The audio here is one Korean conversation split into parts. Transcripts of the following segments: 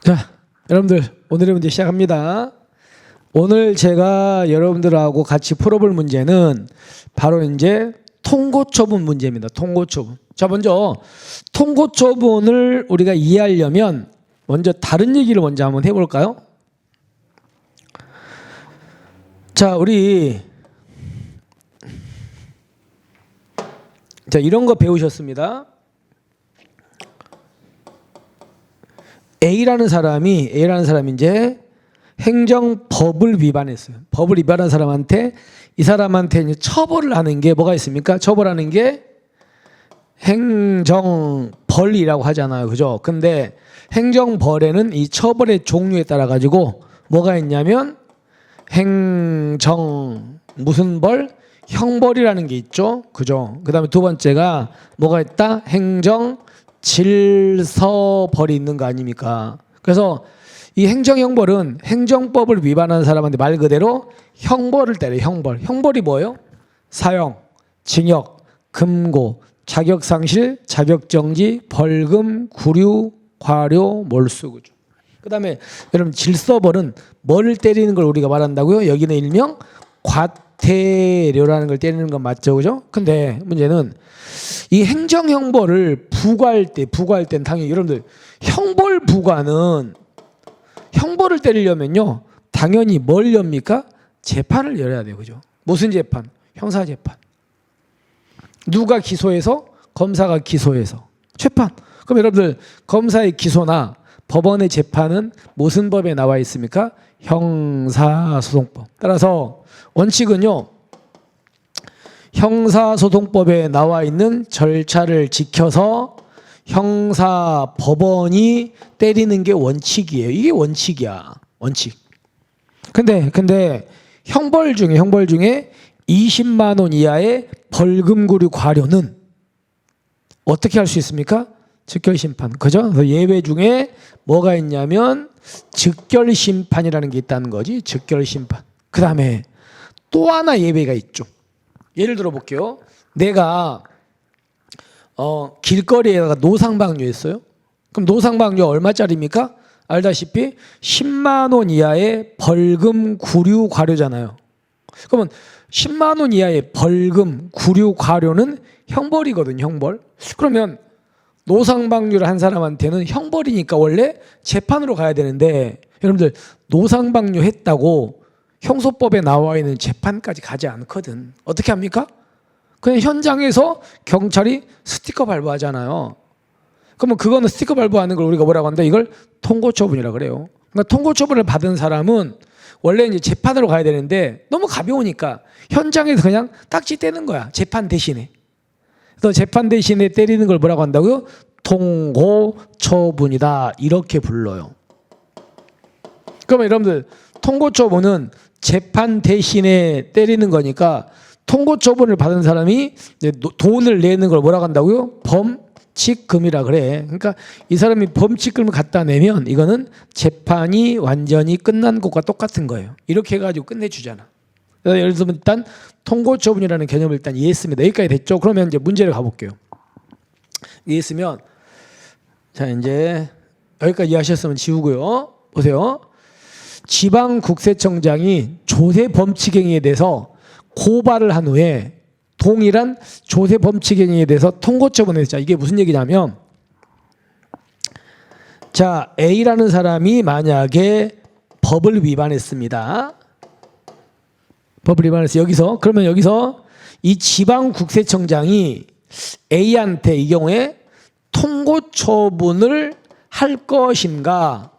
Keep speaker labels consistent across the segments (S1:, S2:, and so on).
S1: 자, 여러분들 오늘의 문제 시작합니다. 오늘 제가 여러분들하고 같이 풀어볼 문제는 바로 이제 통고처분 문제입니다. 통고처분. 자, 먼저 통고처분을 우리가 이해하려면 먼저 다른 얘기를 먼저 한번 해볼까요? 자, 이런 거 배우셨습니다. A라는 사람이 이제 행정법을 위반했어요. 법을 위반한 사람한테 이 사람한테 이제 처벌을 하는 게 뭐가 있습니까? 처벌하는 게 행정벌이라고 하잖아요. 그죠? 근데 행정벌에는 이 처벌의 종류에 따라 가지고 뭐가 있냐면 행정 무슨 벌? 형벌이라는 게 있죠. 그죠? 그다음에 두 번째가 뭐가 있다? 행정 질서벌이 있는 거 아닙니까? 그래서 이 행정형벌은 행정법을 위반한 사람한테 말 그대로 형벌을 때려요. 형벌. 형벌이 뭐예요? 사형, 징역, 금고, 자격상실, 자격정지, 벌금, 구류, 과료, 몰수. 그죠? 그다음에 여러분 질서벌은 뭘 때리는 걸 우리가 말한다고요? 여기는 일명 과태료라는 걸 때리는 건 맞죠, 그죠? 근데 문제는 이 행정형벌을 부과할 때는 당연히 여러분들 형벌 부과는 형벌을 때리려면요 당연히 뭘 엽니까? 재판을 열어야 돼요, 그죠? 무슨 재판? 형사재판. 누가 기소해서? 검사가 기소해서 재판. 그럼 여러분들 검사의 기소나 법원의 재판은 무슨 법에 나와 있습니까? 형사소송법. 따라서 원칙은요 형사소송법에 나와 있는 절차를 지켜서 형사법원이 때리는 게 원칙이에요. 이게 원칙이야. 원칙. 근데 형벌 중에 20만 원 이하의 벌금, 구류, 과료는 어떻게 할 수 있습니까? 즉결심판. 그죠? 그래서 예외 중에 뭐가 있냐면 즉결심판이라는 게 있다는 거지. 즉결심판. 그 다음에 또 하나 예외가 있죠. 예를 들어 볼게요. 내가 길거리에다가 노상방뇨했어요. 그럼 노상방뇨 얼마짜리입니까? 알다시피 10만 원 이하의 벌금, 구류, 과료잖아요. 그러면 10만 원 이하의 벌금, 구류, 과료는 형벌이거든요. 형벌. 그러면 노상방뇨를 한 사람한테는 형벌이니까 원래 재판으로 가야 되는데 여러분들 노상방뇨 했다고 형소법에 나와 있는 재판까지 가지 않거든. 어떻게 합니까? 그냥 현장에서 경찰이 스티커 발부하잖아요. 그러면 그거는 스티커 발부하는 걸 우리가 뭐라고 한다? 이걸 통고처분이라고 그래요. 그러니까 통고처분을 받은 사람은 원래 이제 재판으로 가야 되는데 너무 가벼우니까 현장에서 그냥 딱지 떼는 거야. 재판 대신에. 그래서 재판 대신에 때리는 걸 뭐라고 한다고요? 통고처분이다. 이렇게 불러요. 그러면 여러분들 통고처분은 재판 대신에 때리는 거니까 통고처분을 받은 사람이 돈을 내는 걸 뭐라고 한다고요? 범칙금이라 그래. 그러니까 이 사람이 범칙금을 갖다 내면 이거는 재판이 완전히 끝난 것과 똑같은 거예요. 이렇게 해가지고 끝내주잖아. 예를 들면 일단 통고처분이라는 개념을 일단 이해했습니다. 여기까지 됐죠? 그러면 이제 문제를 가볼게요. 이해했으면 자 이제 여기까지 이해하셨으면 지우고요. 보세요. 지방국세청장이 조세 범칙행위에 대해서 고발을 한 후에 동일한 조세 범칙행위에 대해서 통고처분을 했죠. 이게 무슨 얘기냐면 자 A라는 사람이 만약에 법을 위반했습니다. 법을 위반했어요. 그러면 여기서 이 지방국세청장이 A한테 이 경우에 통고처분을 할 것인가?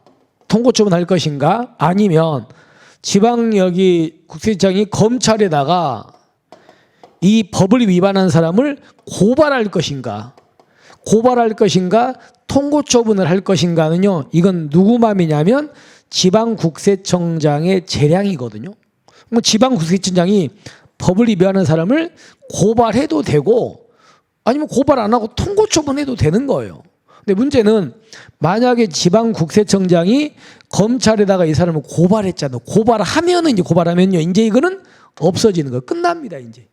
S1: 통고처분할 것인가? 아니면 지방 여기 국세청이 검찰에다가 이 법을 위반한 사람을 고발할 것인가? 고발할 것인가? 통고처분을 할 것인가는요. 이건 누구 맘이냐면 지방국세청장의 재량이거든요. 지방국세청장이 법을 위반한 사람을 고발해도 되고 아니면 고발 안 하고 통고처분해도 되는 거예요. 근데 문제는 만약에 지방국세청장이 검찰에다가 이 사람을 고발했잖아. 고발하면요. 이제 이거는 없어지는 거예요. 끝납니다. 이제.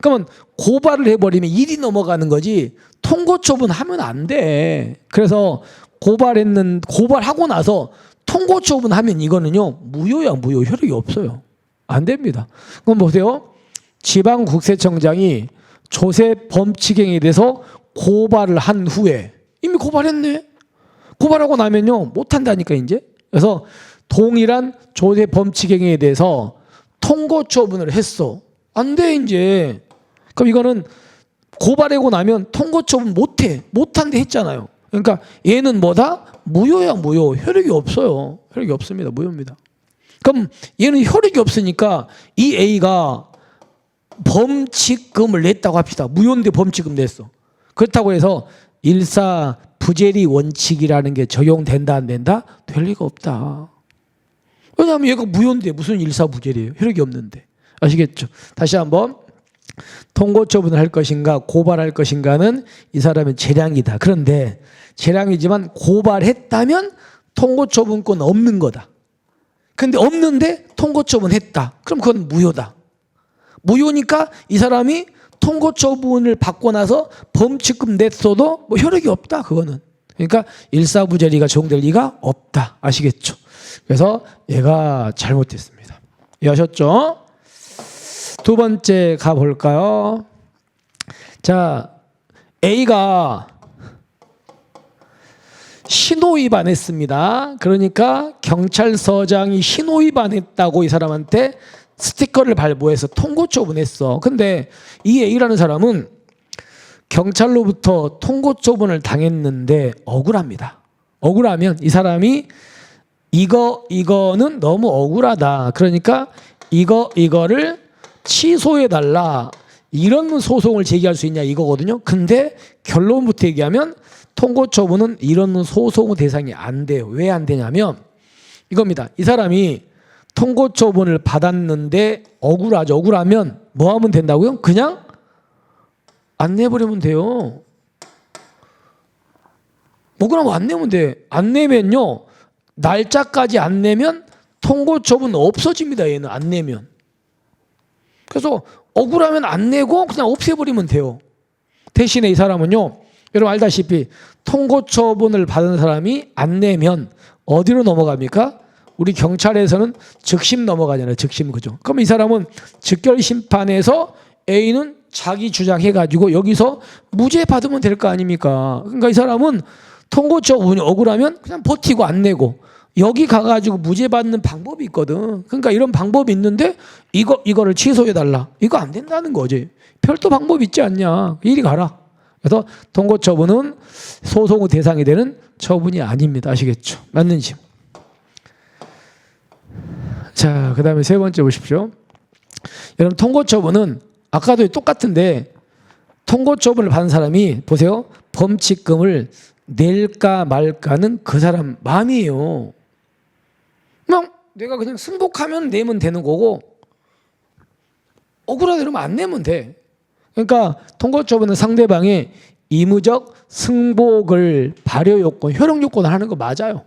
S1: 그러면 고발을 해버리면 일이 넘어가는 거지 통고처분하면 안 돼. 그래서 고발하고 나서 통고 처분하면 이거는요 무효야. 무효. 효력이 없어요. 안 됩니다. 그럼 보세요. 지방국세청장이 조세 범칙행위에 대해서 고발을 한 후에 이미 고발했네. 고발하고 나면요 못한다니까 이제. 그래서 동일한 조세 범칙행위에 대해서 통고 처분을 했어. 안 돼 이제. 그럼 이거는 고발하고 나면 통고 처분 못해. 못한데 했잖아요. 그러니까 얘는 뭐다? 무효야. 무효. 효력이 없어요. 효력이 없습니다. 무효입니다. 그럼 얘는 효력이 없으니까 이 A가 범칙금을 냈다고 합시다. 무효인데 범칙금 냈어. 그렇다고 해서 일사부재리 원칙이라는 게 적용된다 안 된다? 될 리가 없다. 왜냐하면 얘가 무효인데 무슨 일사부재리예요. 효력이 없는데. 아시겠죠? 다시 한번. 통고 처분을 할 것인가 고발할 것인가는 이 사람의 재량이다. 그런데 재량이지만 고발했다면 통고 처분권 없는 거다. 근데 없는데 통고 처분했다. 그럼 그건 무효다. 무효니까 이 사람이 통고 처분을 받고 나서 범칙금 냈어도 뭐 효력이 없다. 그거는. 그러니까 일사부재리가 적용될 리가 없다. 아시겠죠? 그래서 얘가 잘못됐습니다. 이해하셨죠? 두 번째 가볼까요? 자, A가 신호위반했습니다. 그러니까 경찰서장이 신호위반했다고 이 사람한테 스티커를 발부해서 통고 처분했어. 근데 이 A라는 사람은 경찰로부터 통고 처분을 당했는데 억울합니다. 억울하면 이 사람이 이거는 너무 억울하다. 그러니까 이거를 취소해달라. 이런 소송을 제기할 수 있냐 이거거든요. 근데 결론부터 얘기하면 통고 처분은 이런 소송 대상이 안 돼요. 왜 안 되냐면 이겁니다. 이 사람이 통고 처분을 받았는데 억울하죠. 억울하면 뭐 하면 된다고요? 그냥 안 내버리면 돼요. 억울하면 안 내면 돼. 안 내면요. 날짜까지 안 내면 통고 처분 없어집니다. 얘는 안 내면. 그래서 억울하면 안 내고 그냥 없애버리면 돼요. 대신에 이 사람은요. 여러분 알다시피 통고 처분을 받은 사람이 안 내면 어디로 넘어갑니까? 우리 경찰에서는 즉심 넘어가잖아요. 즉심. 그죠? 그럼 이 사람은 즉결심판에서 A는 자기 주장해가지고 여기서 무죄 받으면 될 거 아닙니까? 그러니까 이 사람은 통고 처분이 억울하면 그냥 버티고 안 내고 여기 가가지고 무죄 받는 방법이 있거든. 그러니까 이런 방법이 있는데 이거를 취소해달라. 이거 안 된다는 거지. 별도 방법 있지 않냐. 이리 가라. 그래서 통고 처분은 소송의 대상이 되는 처분이 아닙니다. 아시겠죠? 맞는지. 자, 그 다음에 세 번째 보십시오. 여러분 통고 처분은 아까도 똑같은데 통고 처분을 받은 사람이 보세요. 범칙금을 낼까 말까는 그 사람 마음이에요. 그냥 내가 그냥 승복하면 내면 되는 거고 억울하다 이러면 안 내면 돼. 그러니까 통고 처분은 상대방의 의무적 승복을 발효 요건, 효력 요건을 하는 거 맞아요.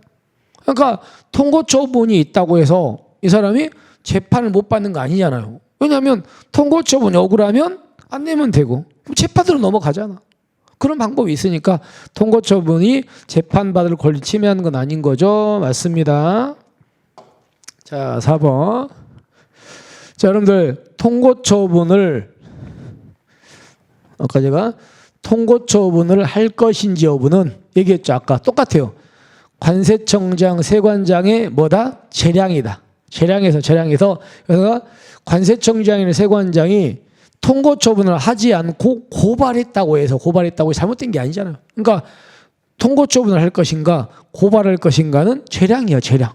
S1: 그러니까 통고 처분이 있다고 해서 이 사람이 재판을 못 받는 거 아니잖아요. 왜냐하면 통고 처분이 억울하면 안 내면 되고 재판으로 넘어가잖아. 그런 방법이 있으니까 통고 처분이 재판받을 권리 침해하는 건 아닌 거죠. 맞습니다. 자, 4번. 자, 여러분들 통고 처분을 아까 제가 통고 처분을 할 것인지 여부는 얘기했죠. 아까 똑같아요. 관세청장, 세관장의 뭐다? 재량이다. 재량에서 그래서 관세청장이나 세관장이 통고 처분을 하지 않고 고발했다고 해서 잘못된 게 아니잖아요. 그러니까 통고 처분을 할 것인가 고발할 것인가는 재량이야. 재량.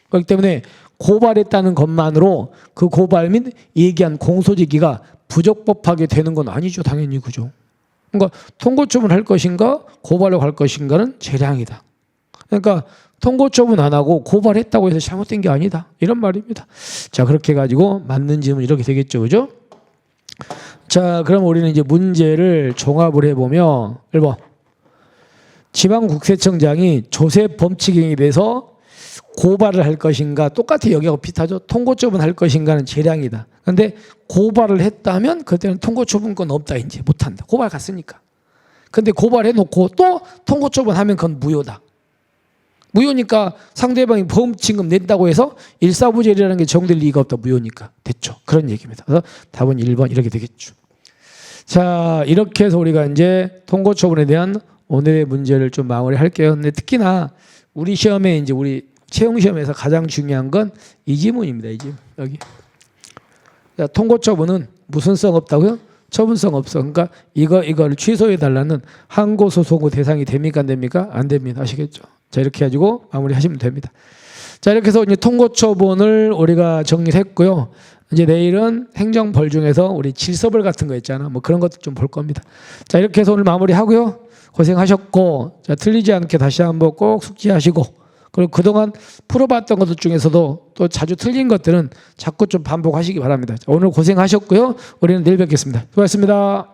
S1: 그렇기 때문에 고발했다는 것만으로 그 고발 및 얘기한 공소지기가 부적법하게 되는 건 아니죠. 당연히. 그죠. 그러니까 통고 처분을 할 것인가 고발을 할 것인가는 재량이다. 그러니까 통고 처분 안 하고 고발했다고 해서 잘못된 게 아니다. 이런 말입니다. 자, 그렇게 해가지고 맞는 질문 이렇게 되겠죠. 그죠? 자, 그럼 우리는 이제 문제를 종합을 해보면 1번. 지방국세청장이 조세 범칙행위에 대해서 고발을 할 것인가 똑같이 여기하고 비슷하죠. 통고 처분할 것인가는 재량이다. 그런데 고발을 했다면 그때는 통고 처분권 없다. 이제 못한다. 고발 갔으니까. 근데 고발해놓고 또 통고 처분하면 그건 무효다. 무효니까 상대방이 보험징금 낸다고 해서 일사부재리라는 게 적용될 리가 없다. 무효니까. 됐죠. 그런 얘기입니다. 그래서 답은 1번 이렇게 되겠죠. 자, 이렇게 해서 우리가 이제 통고처분에 대한 오늘의 문제를 좀 마무리할게요. 근데 특히나 우리 시험에 이제 우리 채용 시험에서 가장 중요한 건 이 지문입니다. 이 지문 여기. 자, 통고처분은 무슨 성 없다고요? 처분성 없어. 그러니까 이거를 취소해 달라는 항고소송의 대상이 됩니까 안 됩니까? 안 됩니다. 아시겠죠? 자, 이렇게 가지고 마무리하시면 됩니다. 자, 이렇게 해서 이제 통고처분을 우리가 정리를 했고요. 이제 내일은 행정벌 중에서 우리 질서벌 같은 거 있잖아. 뭐 그런 것도 좀 볼 겁니다. 자, 이렇게 해서 오늘 마무리하고요. 고생하셨고, 자, 틀리지 않게 다시 한번 꼭 숙지하시고, 그리고 그동안 풀어봤던 것들 중에서도 또 자주 틀린 것들은 자꾸 좀 반복하시기 바랍니다. 자, 오늘 고생하셨고요. 우리는 내일 뵙겠습니다. 수고하셨습니다.